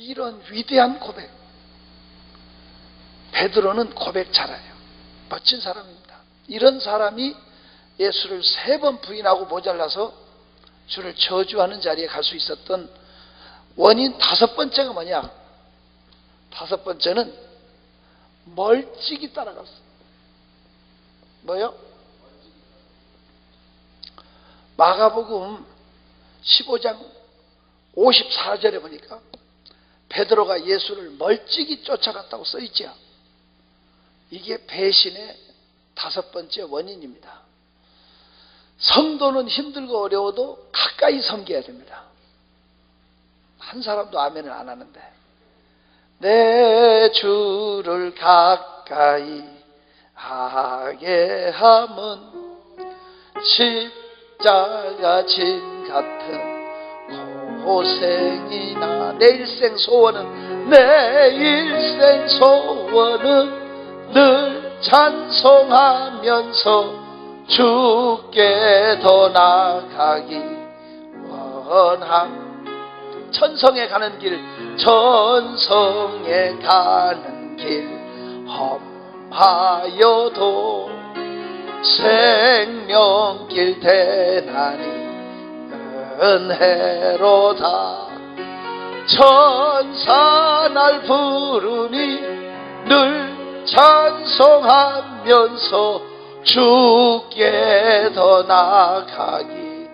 이런 위대한 고백, 베드로는 고백 잘해요. 멋진 사람입니다. 이런 사람이 예수를 3번 부인하고 모자라서 주를 저주하는 자리에 갈 수 있었던 원인 5번째가 뭐냐? 5번째는 멀찍이 따라갔어. 뭐요? 마가복음 15장 54절에 보니까 베드로가 예수를 멀찍이 쫓아갔다고 써있죠. 이게 배신의 5번째 원인입니다. 성도는 힘들고 어려워도 가까이 섬겨야 됩니다. 한 사람도 아멘을 안 하는데, 내 주를 가까이 하게 함은 십자가 짐 같은 고생이나, 내 일생 소원은 늘 찬송하면서 주께 더 나아가기 원함. 천성에 가는 길, 천성에 가는 길 험하여도 생명길 대나니 은혜로다. 천사 날 부르니 늘 찬송하면서 주께 더 나아가기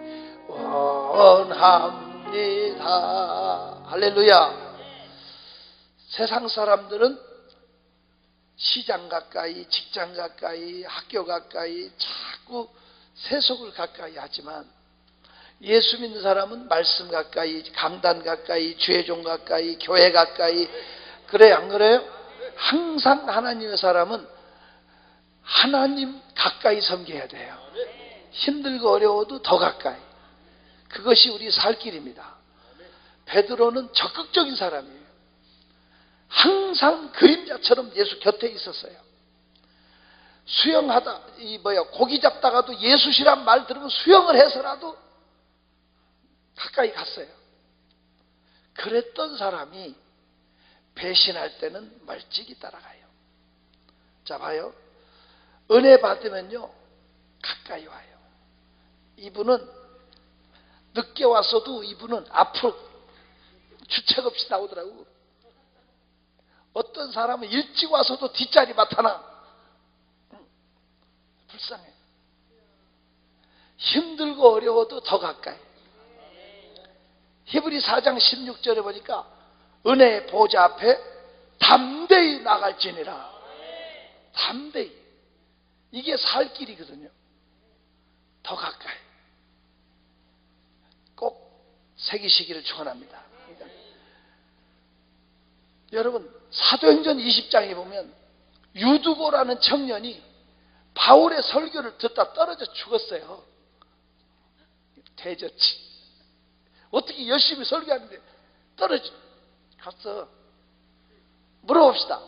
원합니다. 할렐루야. 세상 사람들은 시장 가까이, 직장 가까이, 학교 가까이, 자꾸 세속을 가까이 하지만, 예수 믿는 사람은 말씀 가까이, 강단 가까이, 죄종 가까이, 교회 가까이. 그래요, 안 그래요? 항상 하나님의 사람은 하나님 가까이 섬겨야 돼요. 힘들고 어려워도 더 가까이. 그것이 우리 살 길입니다. 베드로는 적극적인 사람이에요. 항상 그림자처럼 예수 곁에 있었어요. 수영하다, 고기 잡다가도 예수시란 말 들으면 수영을 해서라도 가까이 갔어요. 그랬던 사람이 배신할 때는 멀찍이 따라가요. 자, 봐요. 은혜 받으면요, 가까이 와요. 이분은 늦게 왔어도 이분은 앞으로 주책 없이 나오더라고. 어떤 사람은 일찍 와서도 뒷자리 맡아나. 불쌍해. 힘들고 어려워도 더 가까이. 히브리 4장 16절에 보니까 은혜의 보좌 앞에 담대히 나갈지니라. 담대히. 이게 살 길이거든요. 더 가까이. 꼭 새기시기를 축원합니다. 그러니까 여러분, 사도행전 20장에 보면 유두고라는 청년이 바울의 설교를 듣다 떨어져 죽었어요. 대저치. 어떻게 열심히 설교하는데 떨어져 갔어. 물어봅시다.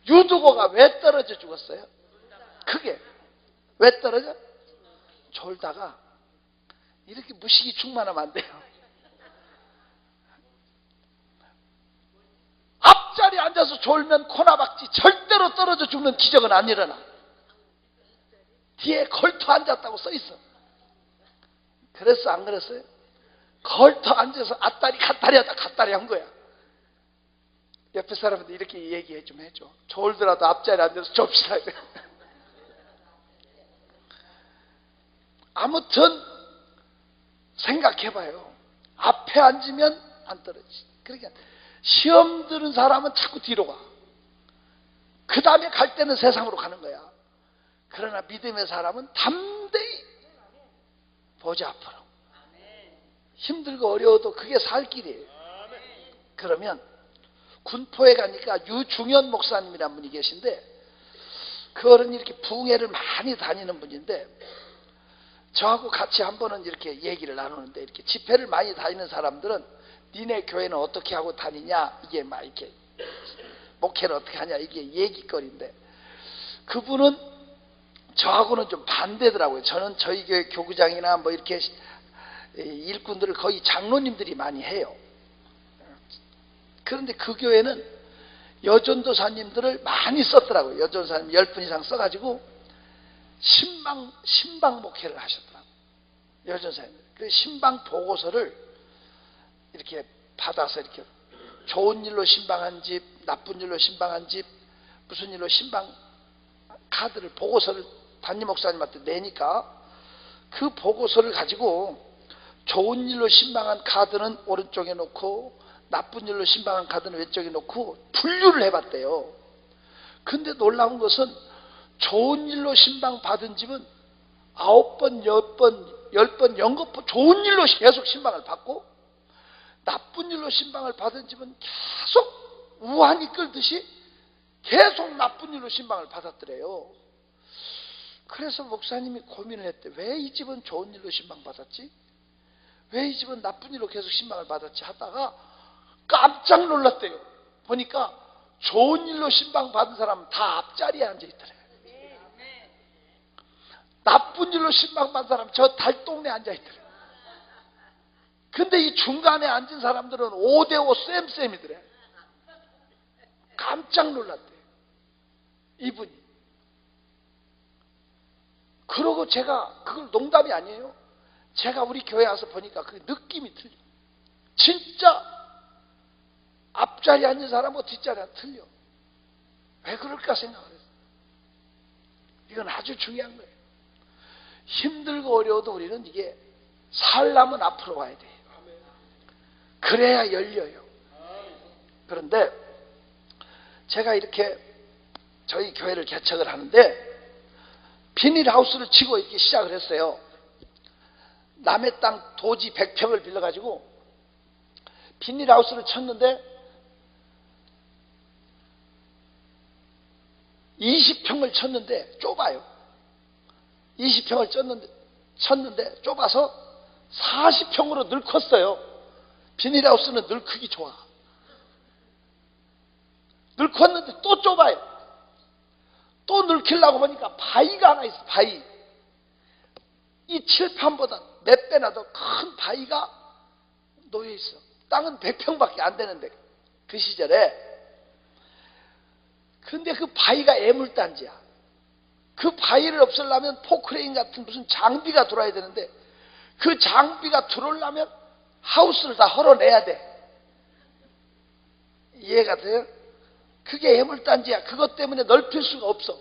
유두고가 왜 떨어져 죽었어요? 크게. 왜 떨어져? 졸다가 이렇게 무식이 충만하면 안 돼요. 앞자리에 앉아서 졸면 코나박지. 절대로 떨어져 죽는 기적은 안 일어나. 뒤에 걸터 앉았다고 써있어. 그랬어, 안 그랬어요? 걸터 앉아서 앞다리 갓다리 하다 갓다리 한 거야. 옆에 사람한테 이렇게 얘기해 좀 해줘. 졸더라도 앞자리에 앉아서 좁시다. 아무튼 생각해봐요. 앞에 앉으면 안 떨어지지. 그러니까 시험 들은 사람은 자꾸 뒤로 가. 그 다음에 갈 때는 세상으로 가는 거야. 그러나 믿음의 사람은 담대히 보좌 앞으로. 힘들고 어려워도 그게 살 길이에요. 그러면 군포에 가니까 유중현 목사님이라는 분이 계신데, 그 어른이 이렇게 부흥회를 많이 다니는 분인데, 저하고 같이 한 번은 이렇게 얘기를 나누는데, 이렇게 집회를 많이 다니는 사람들은 니네 교회는 어떻게 하고 다니냐, 이게 막 이렇게 목회를 어떻게 하냐, 이게 얘기거리인데, 그분은 저하고는 좀 반대더라고요. 저는 저희 교회 교구장이나 뭐 이렇게 일꾼들을 거의 장로님들이 많이 해요. 그런데 그 교회는 여전도사님들을 많이 썼더라고요. 여전도사님 10분 이상 써가지고 신방 목회를 하셨더라고요. 여전도사님들. 그 신방 보고서를 이렇게 받아서 이렇게 좋은 일로 신방한 집, 나쁜 일로 신방한 집, 무슨 일로 신방 카드를, 보고서를 담임 목사님한테 내니까 그 보고서를 가지고 좋은 일로 신방한 카드는 오른쪽에 놓고 나쁜 일로 신방한 카드는 왼쪽에 놓고 분류를 해봤대요. 근데 놀라운 것은 좋은 일로 신방 받은 집은 9번, 10번 연거푸 좋은 일로 계속 신방을 받고, 나쁜 일로 신방을 받은 집은 계속 우환이 끌듯이 계속 나쁜 일로 신방을 받았더래요. 그래서 목사님이 고민을 했대. 왜 이 집은 좋은 일로 신방 받았지? 왜 이 집은 나쁜 일로 계속 신방을 받았지? 하다가 깜짝 놀랐대요. 보니까 좋은 일로 신방 받은 사람은 다 앞자리에 앉아있더래요. 나쁜 일로 신방 받은 사람은 저 달동네에 앉아있더래요. 근데 이 중간에 앉은 사람들은 5대5 쌤이더래. 깜짝 놀랐대요, 이분이. 그러고 제가, 그걸 농담이 아니에요, 제가 우리 교회 와서 보니까 그 느낌이 틀려. 진짜 앞자리에 앉은 사람하고 뒷자리가 틀려. 왜 그럴까 생각을 했어요. 이건 아주 중요한 거예요. 힘들고 어려워도 우리는 이게 살려면 앞으로 와야 돼요. 그래야 열려요. 그런데 제가 이렇게 저희 교회를 개척을 하는데 비닐하우스를 치고 이렇게 시작을 했어요. 남의 땅 도지 100평을 빌려가지고 비닐하우스를 쳤는데 20평을 쳤는데 좁아요. 20평을 쳤는데 좁아서 40평으로 늘 컸어요. 비닐하우스는 늘 크기 좋아. 늘 컸는데 또 좁아요. 또 넓히려고 보니까 바위가 하나 있어. 바위. 이 칠판보다 몇 배나 더 큰 바위가 놓여 있어. 땅은 100평밖에 안 되는데 그 시절에. 근데 그 바위가 애물단지야. 그 바위를 없애려면 포크레인 같은 무슨 장비가 들어와야 되는데 그 장비가 들어오려면 하우스를 다 헐어내야 돼. 이해가 돼요? 그게 애물단지야. 그것 때문에 넓힐 수가 없어.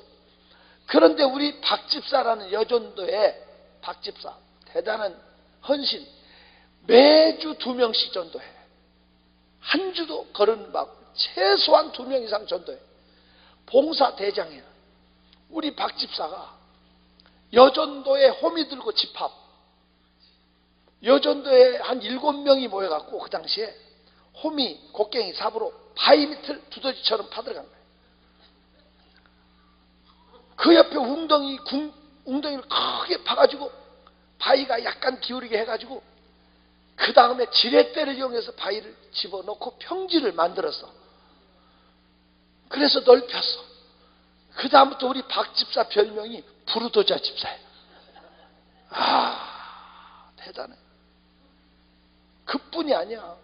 그런데 우리 박집사라는 여전도에, 박집사 대단한 헌신, 매주 2명씩 전도해. 한 주도 거른 막 최소한 2명 이상 전도해. 봉사대장이야. 우리 박집사가 여전도에 호미 들고 집합, 여전도에 한 7명이 모여갖고 그 당시에 호미, 곡괭이, 삽으로 바위 밑을 두더지처럼 파들어간 거예요. 그 옆에 웅덩이를 크게 파가지고 바위가 약간 기울이게 해가지고 그 다음에 지렛대를 이용해서 바위를 집어넣고 평지를 만들었어. 그래서 넓혔어. 그 다음부터 우리 박 집사 별명이 부르도자 집사예요. 아, 대단해. 그뿐이 아니야.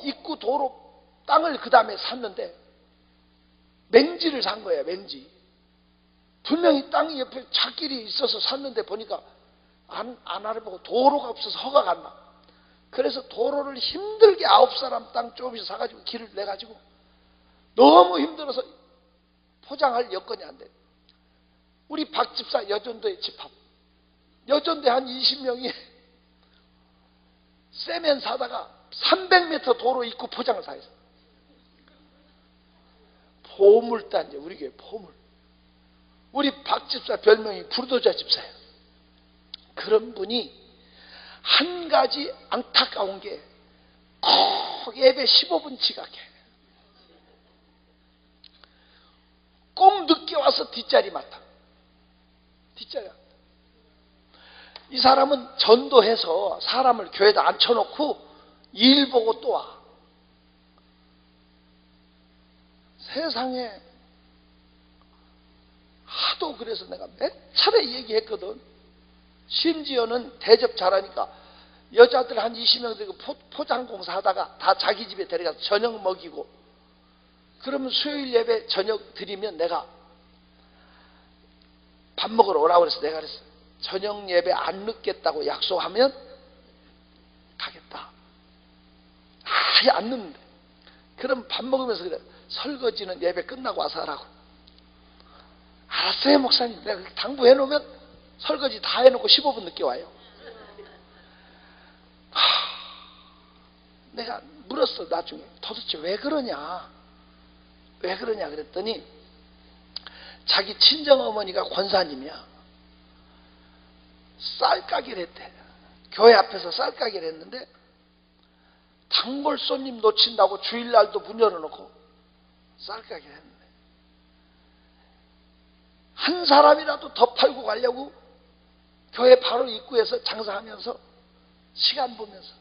입구 도로 땅을 그 다음에 샀는데 맹지를 산 거예요. 맹지. 분명히 땅이 옆에 찻길이 있어서 샀는데 보니까 안 알아보고 도로가 없어서 허가가 안 나. 그래서 도로를 힘들게 9사람 땅 조금씩 사가지고 길을 내가지고 너무 힘들어서 포장할 여건이 안 돼. 우리 박집사 여전도의 집합, 여전도에 한 20명이 세면 사다가 300m 도로 입구 포장을 다 했어. 보물단지, 우리 교회 보물. 우리 박집사 별명이 부르도자 집사예요. 그런 분이 한 가지 안타까운 게 꼭 예배 15분 지각해. 꼭 늦게 와서 뒷자리 맡아. 뒷자리 맡아. 이 사람은 전도해서 사람을 교회에다 앉혀놓고 일 보고 또 와. 세상에 하도 그래서 내가 몇 차례 얘기했거든. 심지어는 대접 잘하니까 여자들 한 20명 되고 포장 공사 하다가 다 자기 집에 데려가서 저녁 먹이고, 그러면 수요일 예배 저녁 드리면 내가 밥 먹으러 오라고 그래서 내가 그랬어요. 저녁 예배 안 늦겠다고 약속하면 가겠다. 아예 안 늦는데. 그럼 밥 먹으면서 그래. 설거지는 예배 끝나고 와서 하라고. 알았어요, 목사님. 내가 당부해 놓으면 설거지 다 해놓고 15분 늦게 와요. 내가 물었어, 나중에. 도대체 왜 그러냐? 왜 그러냐 그랬더니 자기 친정어머니가 권사님이야. 쌀가게를 했대. 교회 앞에서 쌀가게를 했는데 단골 손님 놓친다고 주일날도 문 열어놓고 쌀가게를 했는데, 한 사람이라도 더 팔고 가려고 교회 바로 입구에서 장사하면서 시간 보면서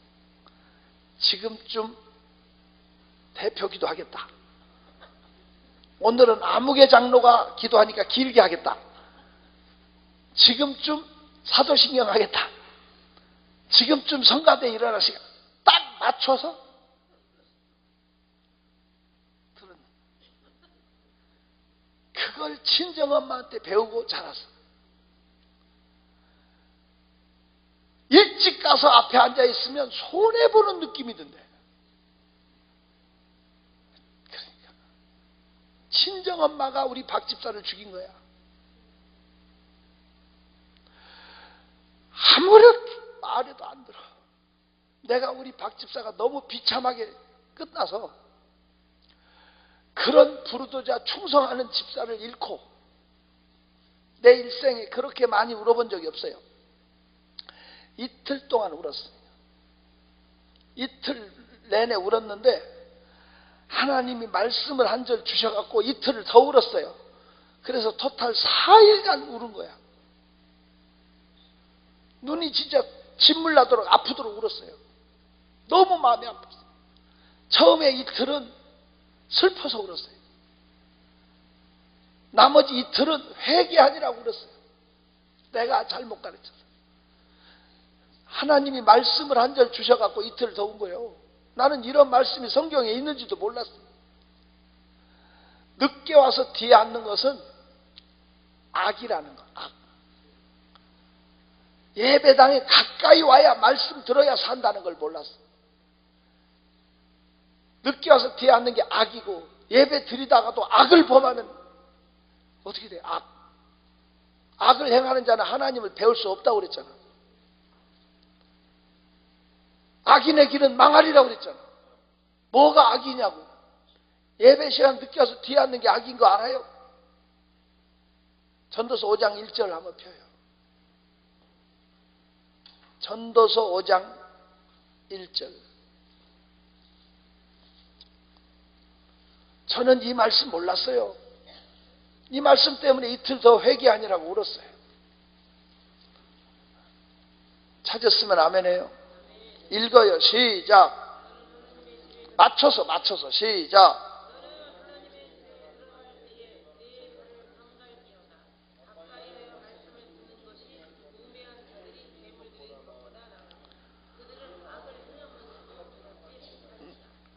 지금쯤 대표 기도하겠다. 오늘은 아무개 장로가 기도하니까 길게 하겠다. 지금쯤 사도신경 하겠다. 지금쯤 성가대 일어날 시간 딱 맞춰서 들은. 그걸 친정엄마한테 배우고 자랐어. 일찍 가서 앞에 앉아 있으면 손해보는 느낌이 든대. 그러니까 친정엄마가 우리 박 집사를 죽인 거야. 아무리 말해도 안 들어. 내가 우리 박 집사가 너무 비참하게 끝나서 그런 부르도자 충성하는 집사를 잃고 내 일생에 그렇게 많이 울어본 적이 없어요. 이틀 동안 울었어요. 이틀 내내 울었는데 하나님이 말씀을 한 절 주셔갖고 이틀을 더 울었어요. 그래서 토탈 4일간 울은 거야. 눈이 진짜 진물 나도록 아프도록 울었어요. 너무 마음이 아팠어요. 처음에 이틀은 슬퍼서 울었어요. 나머지 이틀은 회개하니라고 울었어요. 내가 잘못 가르쳤어. 하나님이 말씀을 한 절 주셔갖고 이틀 더 운 거예요. 나는 이런 말씀이 성경에 있는지도 몰랐어요. 늦게 와서 뒤에 앉는 것은 악이라는 거. 악. 예배당에 가까이 와야 말씀 들어야 산다는 걸 몰랐어. 늦게 와서 뒤에 앉는 게 악이고, 예배 드리다가도 악을 범하면 어떻게 돼? 악. 악을 행하는 자는 하나님을 배울 수 없다고 그랬잖아. 악인의 길은 망하리라고 그랬잖아. 뭐가 악이냐고. 예배 시간 늦게 와서 뒤에 앉는 게 악인 거 알아요? 전도서 5장 1절 한번 펴요. 전도서 5장 1절. 저는 이 말씀 몰랐어요. 이 말씀 때문에 이틀 더 회개하니라고 울었어요. 찾았으면 아멘해요. 읽어요. 시작. 맞춰서 시작.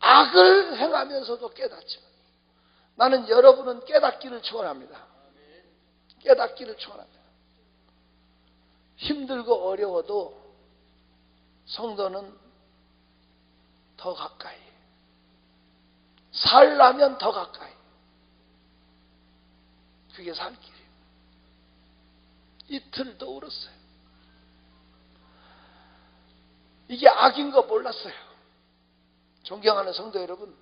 악을 행하면서도 깨닫지만 나는 여러분은 깨닫기를 축원합니다. 깨닫기를 축원합니다. 힘들고 어려워도 성도는 더 가까이, 살라면 더 가까이. 그게 살 길이에요. 이틀 더 울었어요. 이게 악인 거 몰랐어요. 존경하는 성도 여러분,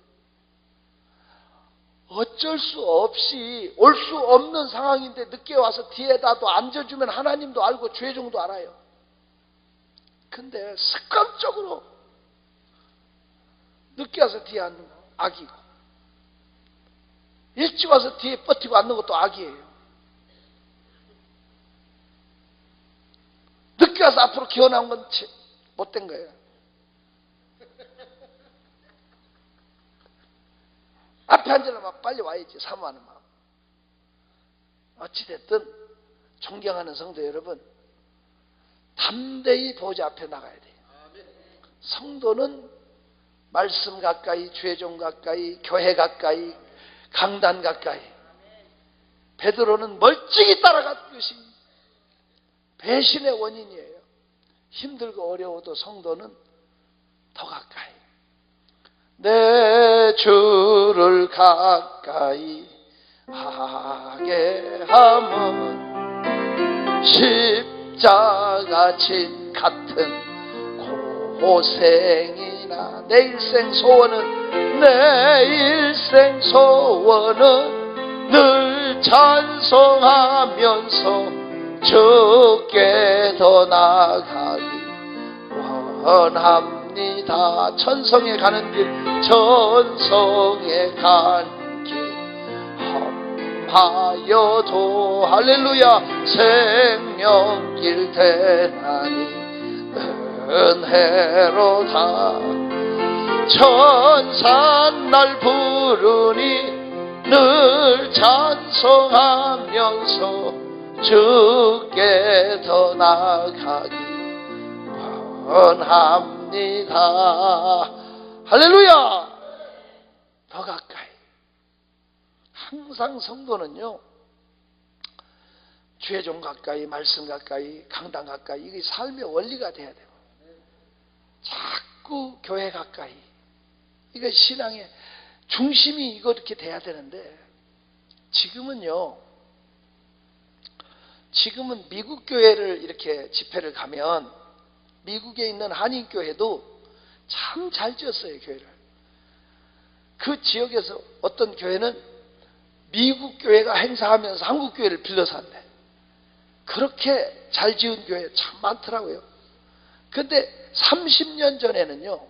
어쩔 수 없이 올 수 없는 상황인데 늦게 와서 뒤에다도 앉아주면 하나님도 알고 죄종도 알아요. 근데 습관적으로 늦게 와서 뒤에 앉는 거 악이고, 일찍 와서 뒤에 버티고 앉는 것도 악이에요. 늦게 와서 앞으로 기어나온 건 못된 거예요. 앞에 앉으려면 빨리 와야지, 사모하는 마음. 어찌됐든 존경하는 성도 여러분, 담대히 보좌 앞에 나가야 돼요. 성도는 말씀 가까이, 죄종 가까이, 교회 가까이, 강단 가까이. 베드로는 멀찍이 따라간 것이 배신의 원인이에요. 힘들고 어려워도 성도는 더 가까이. 내 주를 가까이 하게 함은 십자가 진 같은 고생이나 내 일생 소원은 늘 찬송하면서 주께 더 나아가기 원합니다. 천성에 가는 길, 천성에 가는 길 험하여도 할렐루야 생명길 되나니 은혜로다. 천사 날 부르니 늘 찬송하면서 주께 더 나아가기 원합니다. 할렐루야. 더 가까이. 항상 성도는요, 죄종 가까이, 말씀 가까이, 강단 가까이, 이게 삶의 원리가 돼야 돼요. 자꾸 교회 가까이. 이거 신앙의 중심이 이렇게 돼야 되는데, 지금은 미국 교회를 이렇게 집회를 가면 미국에 있는 한인교회도 참 잘 지었어요, 교회를. 그 지역에서 어떤 교회는 미국 교회가 행사하면서 한국 교회를 빌려서 한대. 그렇게 잘 지은 교회 참 많더라고요. 근데 30년 전에는요,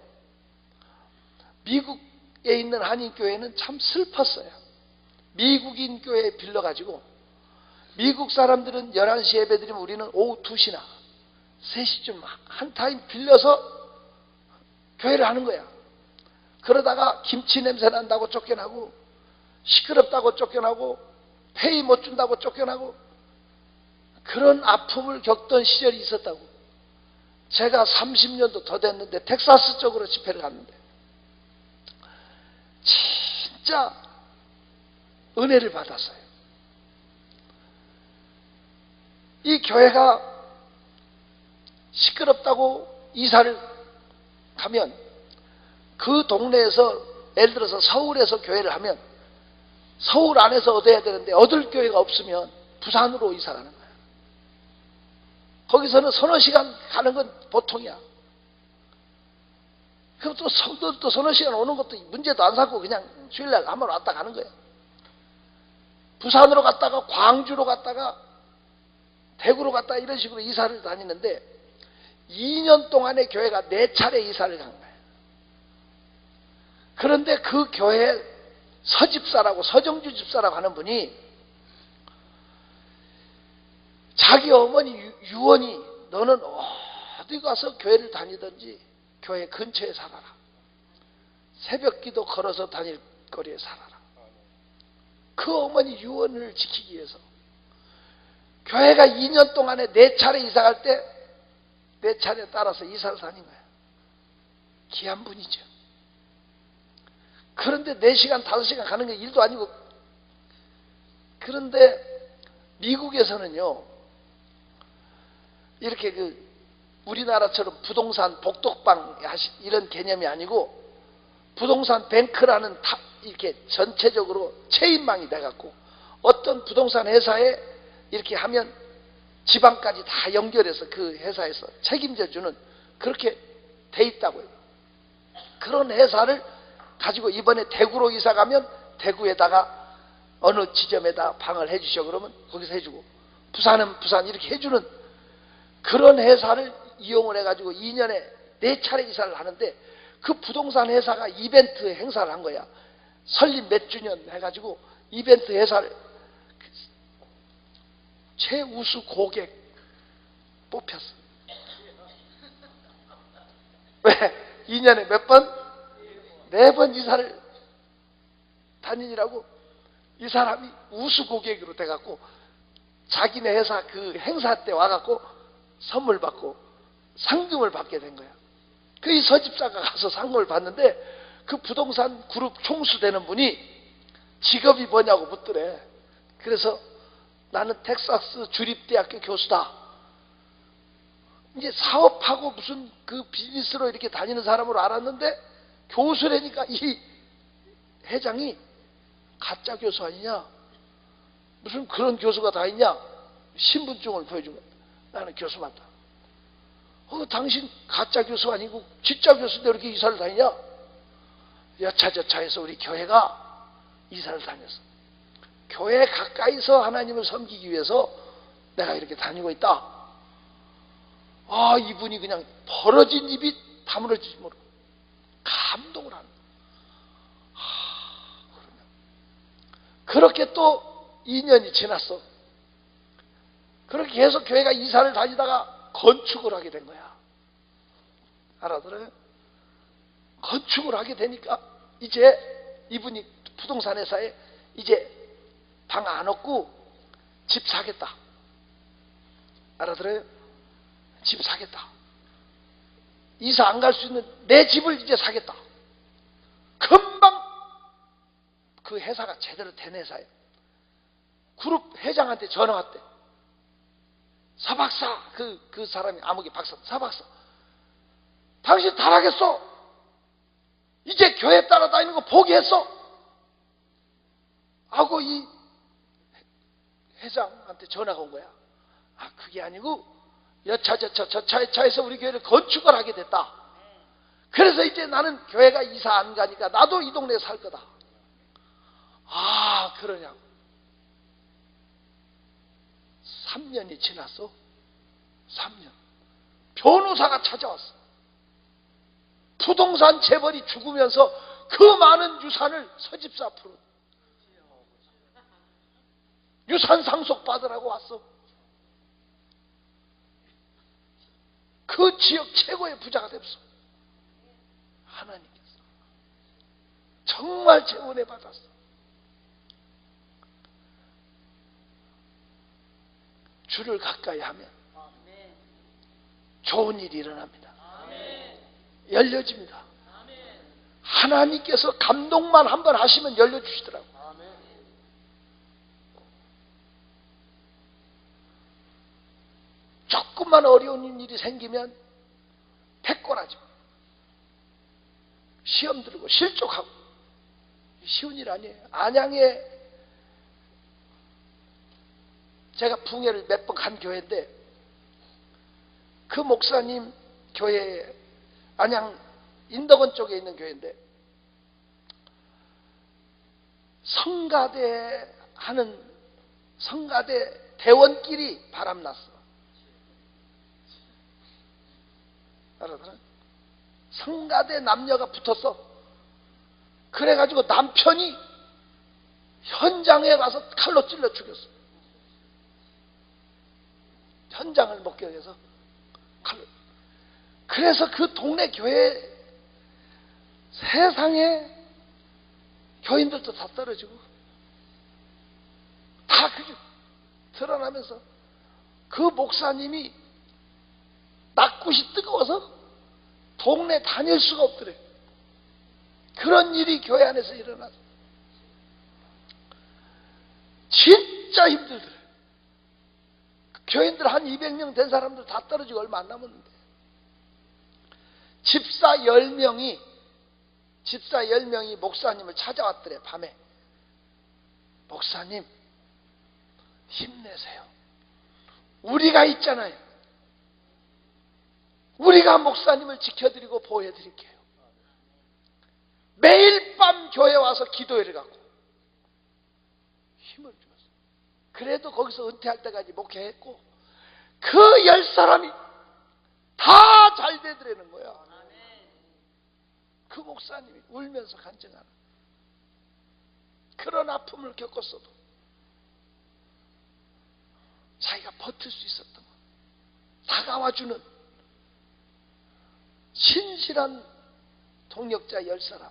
미국에 있는 한인교회는 참 슬펐어요. 미국인 교회에 빌려가지고 미국 사람들은 11시 예배 드리면 우리는 오후 2시나 3시쯤 한 타임 빌려서 교회를 하는 거야. 그러다가 김치 냄새 난다고 쫓겨나고, 시끄럽다고 쫓겨나고, 페이 못 준다고 쫓겨나고, 그런 아픔을 겪던 시절이 있었다고. 제가 30년도 더 됐는데 텍사스 쪽으로 집회를 갔는데 진짜 은혜를 받았어요. 이 교회가 시끄럽다고 이사를 가면 그 동네에서, 예를 들어서 서울에서 교회를 하면 서울 안에서 얻어야 되는데 얻을 교회가 없으면 부산으로 이사 가는 거예요. 거기서는 서너 시간 가는 건 보통이야. 그럼 또 성도도 서너 시간 오는 것도 문제도 안 삼고 그냥 주일날 한번 왔다 가는 거예요. 부산으로 갔다가 광주로 갔다가 대구로 갔다가 이런 식으로 이사를 다니는데 2년 동안에 교회가 4차례 이사를 간 거예요. 그런데 그 교회 서집사라고, 서정주 집사라고 하는 분이 자기 어머니 유언이, 너는 어디 가서 교회를 다니든지 교회 근처에 살아라. 새벽기도 걸어서 다닐 거리에 살아라. 그 어머니 유언을 지키기 위해서 교회가 2년 동안에 4차례 이사 갈 때 4차례 따라서 이사를 다닌 거야. 귀한 분이죠. 그런데 4시간, 5시간 가는 게 일도 아니고. 그런데 미국에서는요, 이렇게 우리나라처럼 부동산 복덕방 이런 개념이 아니고 부동산 뱅크라는 이렇게 전체적으로 체인망이 돼갖고 어떤 부동산 회사에 이렇게 하면 지방까지 다 연결해서 그 회사에서 책임져 주는, 그렇게 돼 있다고요. 그런 회사를 가지고 이번에 대구로 이사 가면 대구에다가 어느 지점에다 방을 해주셔 그러면 거기서 해주고, 부산은 부산 이렇게 해주는 그런 회사를 이용을 해가지고 2년에 4차례 이사를 하는데, 그 부동산 회사가 이벤트 행사를 한 거야. 설립 몇 주년 해가지고 이벤트 회사를 최우수 고객 뽑혔어. 왜? 2년에 몇 번? 4번 이사를 다니느라고 이 사람이 우수 고객으로 돼갖고 자기네 회사 그 행사 때 와갖고 선물 받고 상금을 받게 된 거야. 그 이 서집사가 가서 상고를 받는데 그 부동산 그룹 총수되는 분이 직업이 뭐냐고 묻더래. 그래서 나는 텍사스 주립대학교 교수다. 이제 사업하고 무슨 그 비즈니스로 이렇게 다니는 사람으로 알았는데 교수라니까 이 회장이 가짜 교수 아니냐? 무슨 그런 교수가 다 있냐? 신분증을 보여준 거야. 나는 교수 맞다. 당신 가짜 교수 아니고 진짜 교수인데 이렇게 이사를 다니냐? 여차저차해서 우리 교회가 이사를 다녔어. 교회 가까이서 하나님을 섬기기 위해서 내가 이렇게 다니고 있다. 이분이 그냥 벌어진 입이 다물어지지 모르고 감동을 하는 거야. 그렇게 또 2년이 지났어. 그렇게 계속 교회가 이사를 다니다가 건축을 하게 된 거야. 알아들어요? 건축을 하게 되니까 이제 이분이 부동산 회사에 이제 방 안 얻고 집 사겠다. 알아들어요? 집 사겠다. 이사 안 갈 수 있는 내 집을 이제 사겠다. 금방 그 회사가 제대로 된 회사예요. 그룹 회장한테 전화 왔대. 사박사, 그 사람이 암흑의 박사, 사박사. 당신 타락했어. 이제 교회 따라다니는 거 포기했어. 하고 이 회장한테 전화가 온 거야. 그게 아니고 여차저차해서 우리 교회를 건축을 하게 됐다. 그래서 이제 나는 교회가 이사 안 가니까 나도 이 동네에 살 거다. 그러냐고. 3년이 지났어. 3년. 변호사가 찾아왔어. 부동산 재벌이 죽으면서 그 많은 유산을 서집사 앞으로 유산 상속 받으라고 왔어. 그 지역 최고의 부자가 됐어. 하나님께서 정말 재원해 받았어. 주를 가까이 하면 좋은 일이 일어납니다. 열려집니다. 하나님께서 감동만 한번 하시면 열려주시더라고요. 조금만 어려운 일이 생기면 패권하죠. 시험 들고 실족하고. 쉬운 일 아니에요. 안양에 제가 붕해를 몇 번 간 교회인데 그 목사님 교회에 안양 인덕원 쪽에 있는 교회인데 성가대 하는 성가대 대원끼리 바람났어. 알아들어요? 성가대 남녀가 붙었어. 그래가지고 남편이 현장에 가서 칼로 찔러 죽였어. 현장을 목격해서 칼로. 그래서 그 동네 교회 세상에 교인들도 다 떨어지고 다 그게 드러나면서 그 목사님이 낙굿이 뜨거워서 동네 다닐 수가 없더래. 그런 일이 교회 안에서 일어났어. 진짜 힘들더래. 교인들 한 200명 된 사람들 다 떨어지고 얼마 안 남았는데 집사 10명이 목사님을 찾아왔더래. 밤에. 목사님 힘내세요. 우리가 있잖아요. 우리가 목사님을 지켜드리고 보호해드릴게요. 매일 밤 교회 와서 기도회를 가고 힘을 주었어요. 그래도 거기서 은퇴할 때까지 목회했고 그 10사람이 다 잘 되더라는 거야. 그 목사님이 울면서 간증하는 그런 아픔을 겪었어도 자기가 버틸 수 있었던 거. 다가와주는 신실한 동역자 10사람,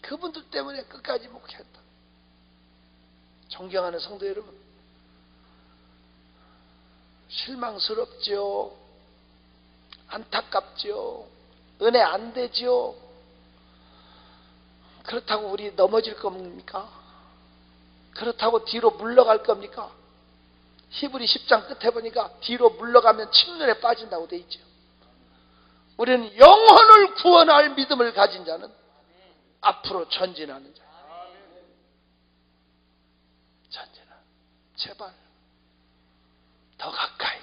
그분들 때문에 끝까지 목회했다. 존경하는 성도 여러분, 실망스럽죠. 안타깝죠. 은혜 안 되지요. 그렇다고 우리 넘어질 겁니까? 그렇다고 뒤로 물러갈 겁니까? 히브리 10장 끝에 보니까 뒤로 물러가면 침륜에 빠진다고 돼 있죠. 우리는 영혼을 구원할 믿음을 가진 자는 앞으로 전진하는 자. 전진하. 제발 더 가까이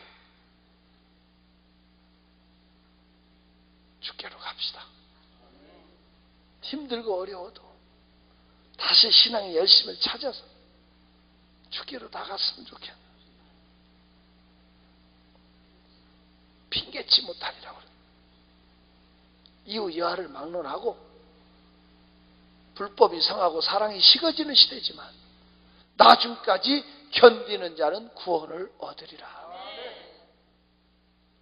주께로 갑시다. 힘들고 어려워도 다시 신앙의 열심을 찾아서 주께로 나갔으면 좋겠네. 핑계치 못하리라고 그래. 이후 여하를 막론하고 불법이 성하고 사랑이 식어지는 시대지만 나중까지 견디는 자는 구원을 얻으리라.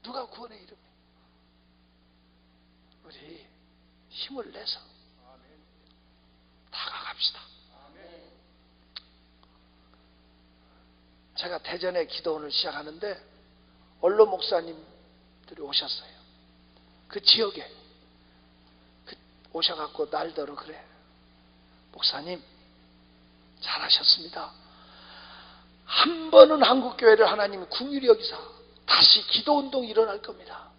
누가 구원의 이름이? 우리 힘을 내서 다가갑시다. 제가 대전에 기도원을 시작하는데 원로 목사님들이 오셨어요. 그 지역에 오셔갖고 날더러 그래. 목사님 잘하셨습니다. 한 번은 한국교회를 하나님이 긍휼히 여기사 다시 기도운동이 일어날 겁니다.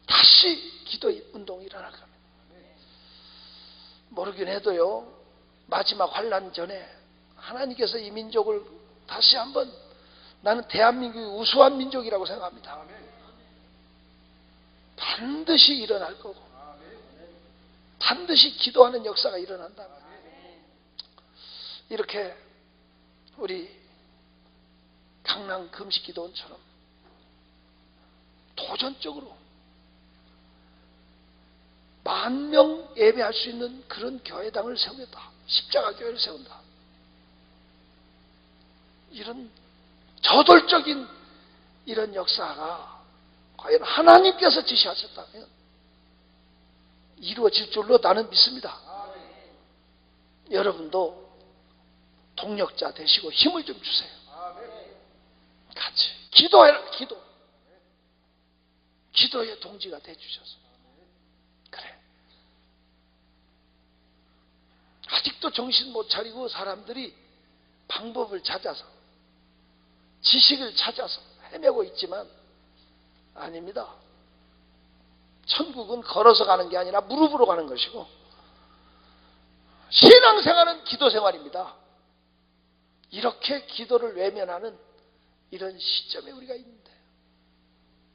다시 기도운동이 일어날 겁니다. 모르긴 해도요, 마지막 환난 전에 하나님께서 이 민족을 다시 한번, 나는 대한민국이 우수한 민족이라고 생각합니다. 반드시 일어날 거고 반드시 기도하는 역사가 일어난다. 이렇게 우리 강남 금식기도원처럼 도전적으로 10,000명 예배할 수 있는 그런 교회당을 세우겠다. 십자가 교회를 세운다. 이런 저돌적인 이런 역사가 과연 하나님께서 지시하셨다면 이루어질 줄로 나는 믿습니다. 여러분도 동력자 되시고 힘을 좀 주세요. 같이 기도해라. 기도의 동지가 되주셔서. 그래. 아직도 정신 못 차리고 사람들이 방법을 찾아서 지식을 찾아서 헤매고 있지만 아닙니다. 천국은 걸어서 가는 게 아니라 무릎으로 가는 것이고 신앙생활은 기도생활입니다. 이렇게 기도를 외면하는 이런 시점에 우리가 있는데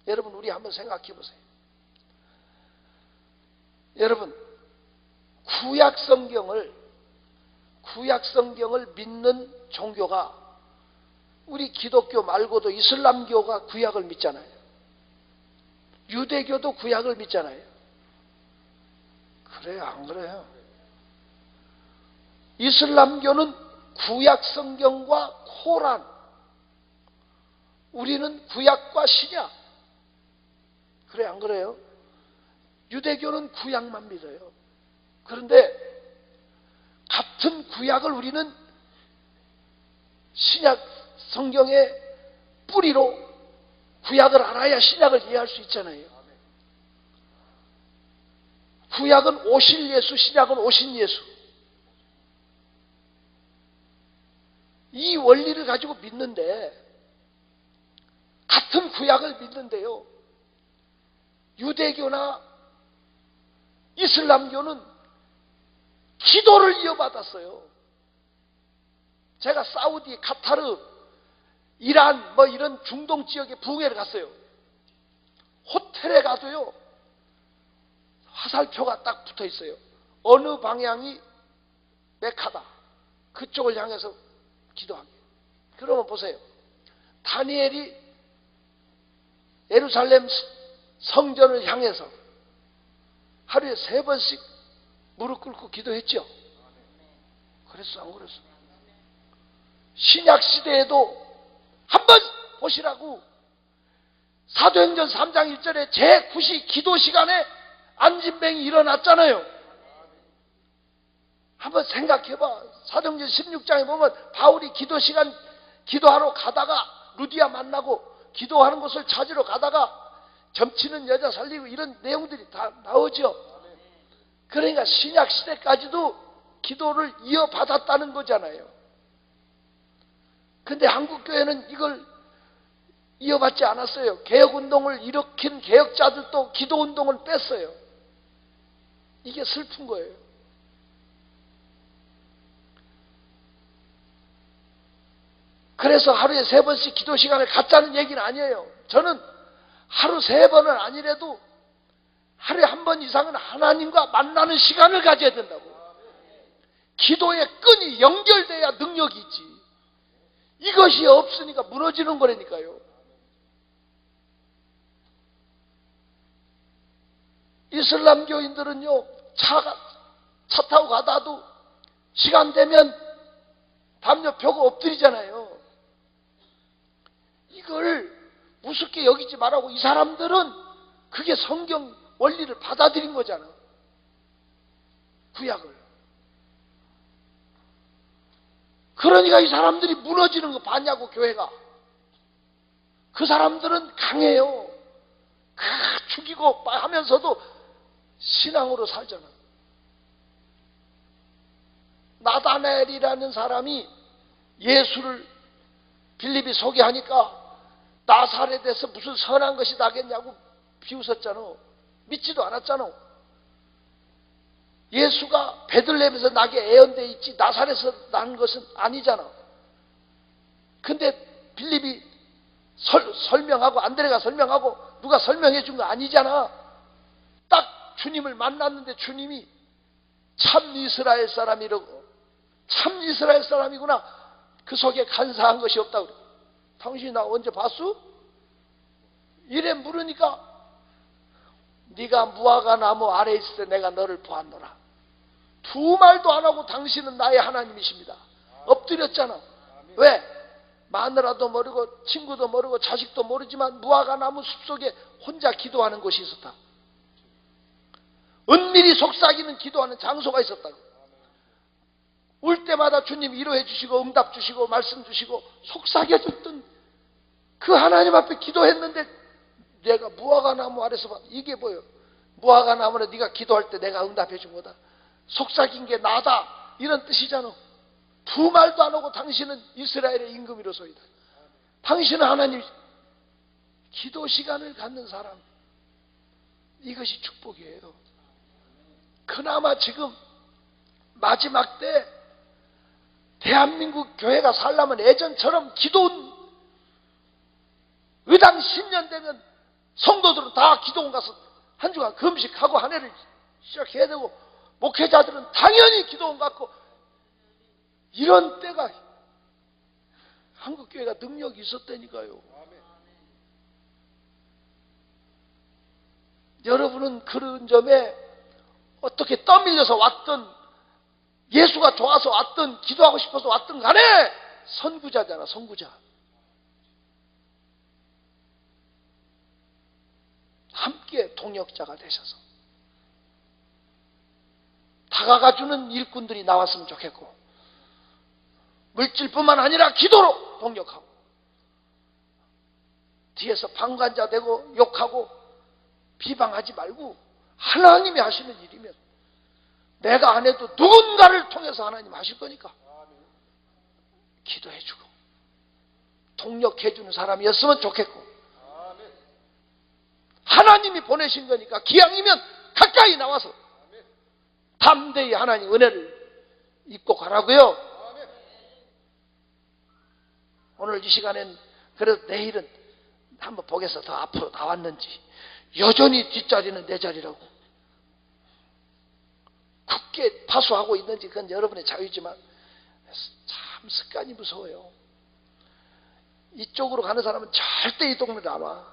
여러분 우리 한번 생각해 보세요. 여러분 구약 성경을 믿는 종교가 우리 기독교 말고도 이슬람교가 구약을 믿잖아요. 유대교도 구약을 믿잖아요. 그래요, 안 그래요? 이슬람교는 구약 성경과 코란, 우리는 구약과 신약. 그래, 안 그래요? 유대교는 구약만 믿어요. 그런데 같은 구약을 우리는 신약 성경의 뿌리로 구약을 알아야 신약을 이해할 수 있잖아요. 구약은 오실 예수, 신약은 오신 예수. 이 원리를 가지고 믿는데 같은 구약을 믿는데요. 유대교나 이슬람교는 기도를 이어받았어요. 제가 사우디, 카타르, 이란 이런 중동 지역에 부흥회를 갔어요. 호텔에 가도요. 화살표가 딱 붙어 있어요. 어느 방향이 메카다. 그쪽을 향해서 기도하게. 그러면 보세요. 다니엘이 예루살렘 성전을 향해서 하루에 3번씩 무릎 꿇고 기도했죠. 그랬어, 안 그랬어? 신약 시대에도 한번 보시라고 사도행전 3장 1절에 제9시 기도 시간에 안진뱅이 일어났잖아요. 한번 생각해봐. 사도행전 16장에 보면 바울이 기도 시간 기도하러 가다가 루디아 만나고 기도하는 곳을 찾으러 가다가 점치는 여자 살리고 이런 내용들이 다 나오죠. 그러니까 신약 시대까지도 기도를 이어받았다는 거잖아요. 근데 한국교회는 이걸 이어받지 않았어요. 개혁운동을 일으킨 개혁자들도 기도운동을 뺐어요. 이게 슬픈 거예요. 그래서 하루에 3번씩 기도 시간을 갖자는 얘기는 아니에요. 저는 하루 3번은 아니래도 하루에 1번 이상은 하나님과 만나는 시간을 가져야 된다고. 기도의 끈이 연결돼야 능력이 있지. 이것이 없으니까 무너지는 거라니까요. 이슬람교인들은요, 차 타고 가다도 시간 되면 담요 펴고 엎드리잖아요. 이걸 우습게 여기지 말라고. 이 사람들은 그게 성경 원리를 받아들인 거잖아. 구약을. 그러니까 이 사람들이 무너지는 거 봤냐고, 교회가. 그 사람들은 강해요. 죽이고 하면서도 신앙으로 살잖아. 나다나엘이라는 사람이 예수를 빌립이 소개하니까 나사렛에서 무슨 선한 것이 나겠냐고 비웃었잖아. 믿지도 않았잖아. 예수가 베들레헴에서 나게 애언되어 있지 나사렛에서 난 것은 아니잖아. 근데 빌립이 설명하고 안드레가 설명하고 누가 설명해 준 거 아니잖아. 딱 주님을 만났는데 주님이 참 이스라엘 사람이라고. 참 이스라엘 사람이구나. 그 속에 간사한 것이 없다고 그래. 당신이 나 언제 봤어? 이래 물으니까 네가 무화과 나무 아래에 있을 때 내가 너를 보았노라. 두 말도 안 하고 당신은 나의 하나님이십니다. 엎드렸잖아. 왜? 마누라도 모르고 친구도 모르고 자식도 모르지만 무화과 나무 숲속에 혼자 기도하는 곳이 있었다. 은밀히 속삭이는 기도하는 장소가 있었다고. 울 때마다 주님 위로해 주시고 응답 주시고 말씀 주시고 속삭여 줬던 그 하나님 앞에 기도했는데 내가 무화과 나무 아래서 봐. 이게 뭐예요? 무화과 나무는 네가 기도할 때 내가 응답해 준 거다. 속삭인 게 나다. 이런 뜻이잖아. 두 말도 안 하고 당신은 이스라엘의 임금이로소이다. 당신은 하나님. 기도 시간을 갖는 사람. 이것이 축복이에요. 그나마 지금 마지막 때 대한민국 교회가 살려면 예전처럼 기도원 의당 10년 되면 성도들은 다 기도원 가서 한 주간 금식하고 한 해를 시작해야 되고 목회자들은 당연히 기도원 갖고 이런 때가 한국교회가 능력이 있었다니까요. 여러분은 그런 점에 어떻게 떠밀려서 왔던 예수가 좋아서 왔던 기도하고 싶어서 왔던 간에 선구자잖아. 선구자. 함께 동역자가 되셔서 다가가주는 일꾼들이 나왔으면 좋겠고 물질뿐만 아니라 기도로 동역하고 뒤에서 방관자 되고 욕하고 비방하지 말고 하나님이 하시는 일이면 내가 안 해도 누군가를 통해서 하나님 하실 거니까 기도해주고 동력해주는 사람이었으면 좋겠고 하나님이 보내신 거니까 기왕이면 가까이 나와서 담대히 하나님 은혜를 입고 가라고요. 오늘 이 시간엔 그래도 내일은 한번 보겠어. 더 앞으로 나왔는지. 여전히 뒷자리는 내 자리라고. 굳게 파수하고 있는지 그건 여러분의 자유지만 참 습관이 무서워요. 이쪽으로 가는 사람은 절대 이 동네를 안 와.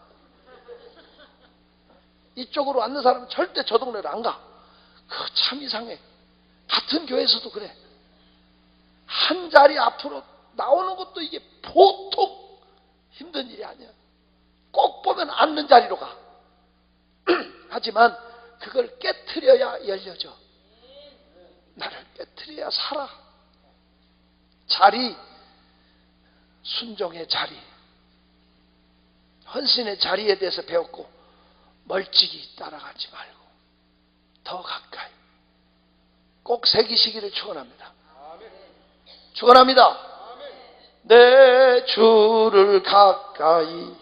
이쪽으로 왔는 사람은 절대 저 동네를 안 가. 그거 참 이상해. 같은 교회에서도 그래. 한 자리 앞으로 나오는 것도 이게 보통 힘든 일이 아니야. 꼭 보면 앉는 자리로 가. 하지만 그걸 깨트려야 열려져. 나를 깨트려야 살아. 자리, 순종의 자리, 헌신의 자리에 대해서 배웠고 멀찍이 따라가지 말고 더 가까이 꼭 새기시기를 축원합니다. 축원합니다. 내 주를 가까이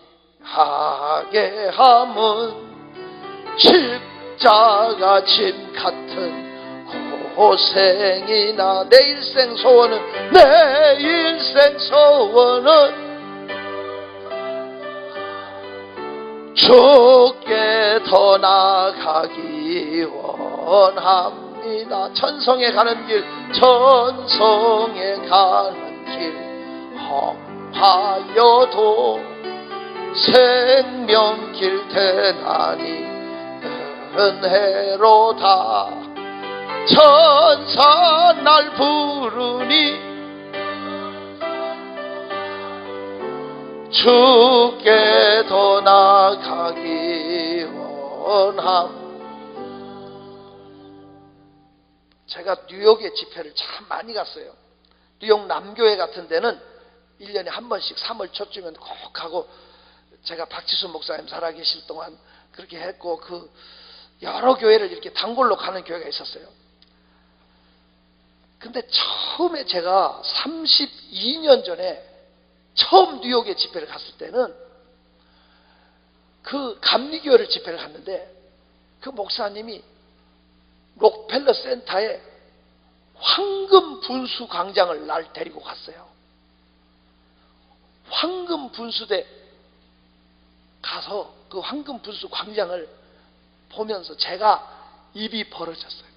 하게 함은 십자가 짐 같은 고생이나 내 일생 소원은 주께 더 나아가기 원합니다. 천성에 가는 길 험하여도 생명길 되나니 은혜로다. 천사 날 부르니 주께 더 나아가기 원함. 제가 뉴욕에 집회를 참 많이 갔어요. 뉴욕 남교회 같은 데는 1년에 한 번씩 3월 초쯤엔 꼭 하고, 제가 박지수 목사님 살아계실 동안 그렇게 했고, 그 여러 교회를 이렇게 단골로 가는 교회가 있었어요. 근데 처음에 제가 32년 전에 처음 뉴욕에 집회를 갔을 때는 그 감리교회를 집회를 갔는데, 그 목사님이 록펠러 센터에 황금 분수 광장을 날 데리고 갔어요. 황금 분수대 가서 그 황금 분수 광장을 보면서 제가 입이 벌어졌어요.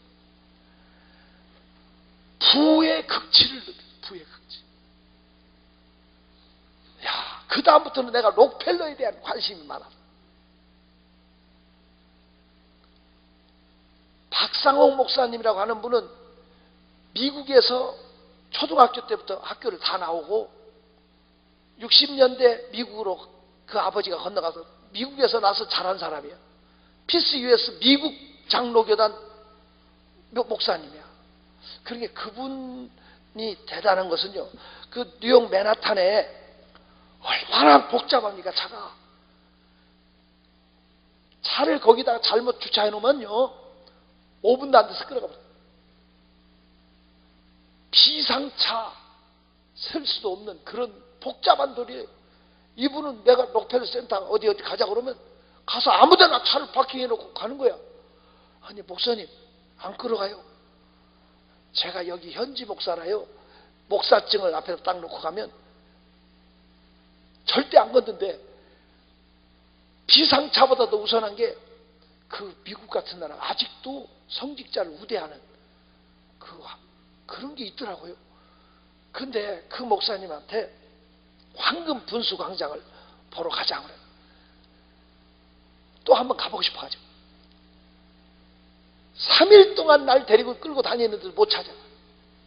부의 극치를 느꼈어요. 부의 극치. 야, 그 다음부터는 내가 록펠러에 대한 관심이 많았어요. 박상옥 목사님이라고 하는 분은 미국에서 초등학교 때부터 학교를 다 나오고 60년대 미국으로 그 아버지가 건너가서 미국에서 나서 자란 사람이에요. 피스 US 미국 장로교단 목사님이야. 그러니까 그분이 대단한 것은요, 그 뉴욕 맨하탄에 얼마나 복잡합니까? 차를 거기다가 잘못 주차해 놓으면요 5분도 안 돼서 끌어가 버려요. 비상차 셀 수도 없는 그런 복잡한 도리에, 이분은 내가 록펠러 센터 어디 가자 그러면 가서 아무데나 차를 파킹해 놓고 가는 거야. 아니 목사님 안 끌어가요? 제가 여기 현지 목사라요. 목사증을 앞에 딱 놓고 가면 절대 안 걷는데, 비상차보다도 우선한 게 그 미국 같은 나라 아직도 성직자를 우대하는 그런 게 있더라고요. 근데 그 목사님한테 황금 분수 광장을 보러 가자 그래요. 또 한번 가보고 싶어가지고 3일 동안 날 데리고 끌고 다니는데도 못 찾아.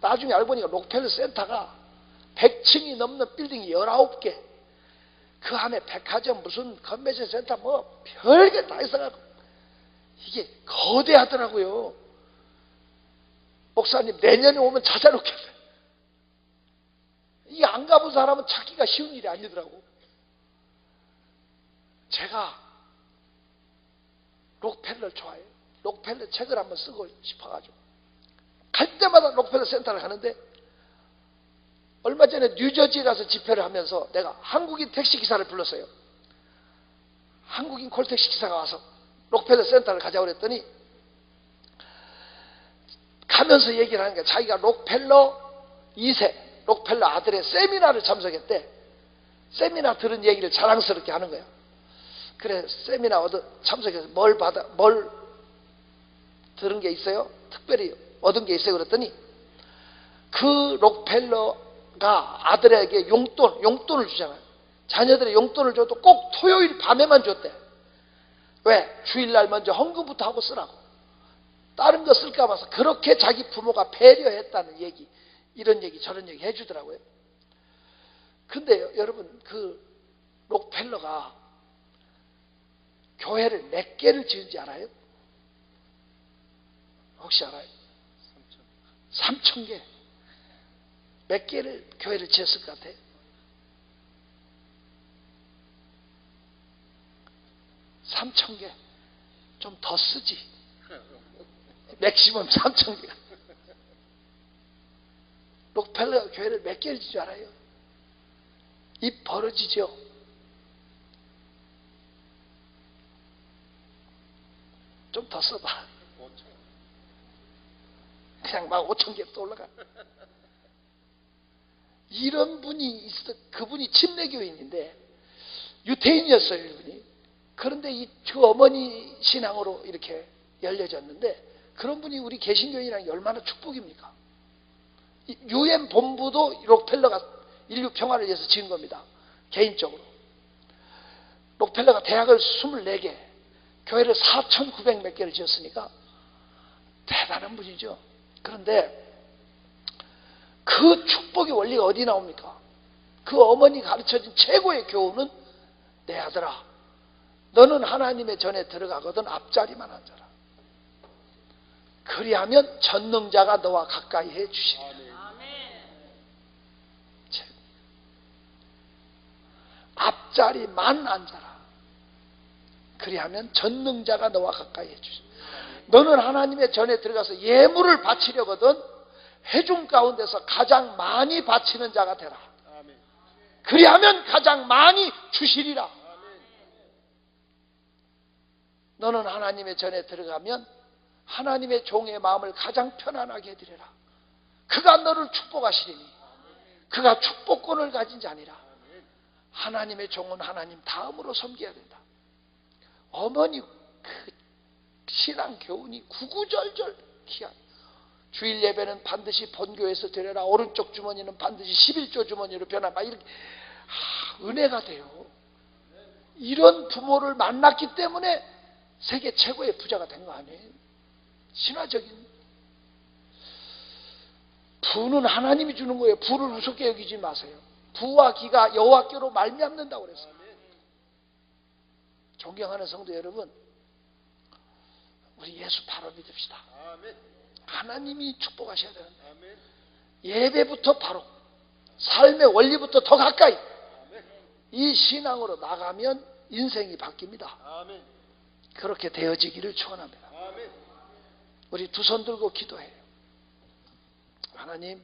나중에 알고 보니까 록펠러 센터가 100층이 넘는 빌딩이 19개, 그 안에 백화점 무슨 컨벤션 센터 뭐 별게 다 있어가지고 이게 거대하더라고요. 목사님 내년에 오면 찾아놓겠어요. 이게 안 가본 사람은 찾기가 쉬운 일이 아니더라고. 제가 록펠러를 좋아해요. 록펠러 책을 한번 쓰고 싶어가지고 갈 때마다 록펠러 센터를 가는데, 얼마 전에 뉴저지에 가서 집회를 하면서 내가 한국인 택시기사를 불렀어요. 한국인 콜택시 기사가 와서 록펠러 센터를 가자고 그랬더니 가면서 얘기를 하는 거야. 자기가 록펠러 2세, 록펠러 아들의 세미나를 참석했대. 세미나 들은 얘기를 자랑스럽게 하는 거야. 그래, 세미나 참석해서 뭘 들은 게 있어요? 특별히 얻은 게 있어요? 그랬더니 그 록펠러가 아들에게 용돈을 주잖아요. 자녀들의 용돈을 줘도 꼭 토요일 밤에만 줬대. 왜? 주일날 먼저 헌금부터 하고 쓰라고. 다른 거 쓸까 봐서 그렇게 자기 부모가 배려했다는 얘기, 이런 얘기 저런 얘기 해주더라고요. 근데 여러분, 그 록펠러가 교회를 몇 개를 지은지 알아요? 혹시 알아요? 3,000개. 몇 개를 교회를 지었을 것 같아요? 3,000개. 좀 더 쓰지. 맥시멈 3,000개가. 록펠러가 교회를 몇 개를 줄 알아요? 입 벌어지죠? 좀 더 써봐. 그냥 막 5,000개부터 올라가. 이런 분이 있어. 그분이 침례교인인데 유태인이었어요, 이분이. 그런데 그 어머니 신앙으로 이렇게 열려졌는데, 그런 분이 우리 개신교인이랑 얼마나 축복입니까? UN 본부도 록펠러가 인류 평화를 위해서 지은 겁니다. 개인적으로. 록펠러가 대학을 24개, 교회를 4,900 몇 개를 지었으니까 대단한 분이죠. 그런데 그 축복의 원리가 어디 나옵니까? 그 어머니 가르쳐준 최고의 교훈은, 내 아들아, 너는 하나님의 전에 들어가거든 앞자리만 앉아라. 그리하면 전능자가 너와 가까이 해 주시리라. 앞자리만 앉아라. 그리하면 전능자가 너와 가까이 해 주시리라. 너는 하나님의 전에 들어가서 예물을 바치려거든 회중 가운데서 가장 많이 바치는 자가 되라. 그리하면 가장 많이 주시리라. 너는 하나님의 전에 들어가면 하나님의 종의 마음을 가장 편안하게 해드리라. 그가 너를 축복하시리니 그가 축복권을 가진 자니라. 하나님의 종은 하나님 다음으로 섬겨야 된다. 어머니 그 신앙 교훈이 구구절절 귀한. 주일 예배는 반드시 본교에서 드려라. 오른쪽 주머니는 반드시 11조 주머니로 변화. 막 이렇게 은혜가 돼요. 이런 부모를 만났기 때문에 세계 최고의 부자가 된 거 아니에요? 신화적인. 부는 하나님이 주는 거예요. 부를 우습게 여기지 마세요. 부와 기가 여호와께로 말미암는다고 그랬어요. 존경하는 성도 여러분, 우리 예수 바로 믿읍시다. 하나님이 축복하셔야 되는데, 예배부터 바로, 삶의 원리부터 더 가까이, 이 신앙으로 나가면 인생이 바뀝니다. 그렇게 되어지기를 축원합니다. 우리 두 손 들고 기도해요. 하나님,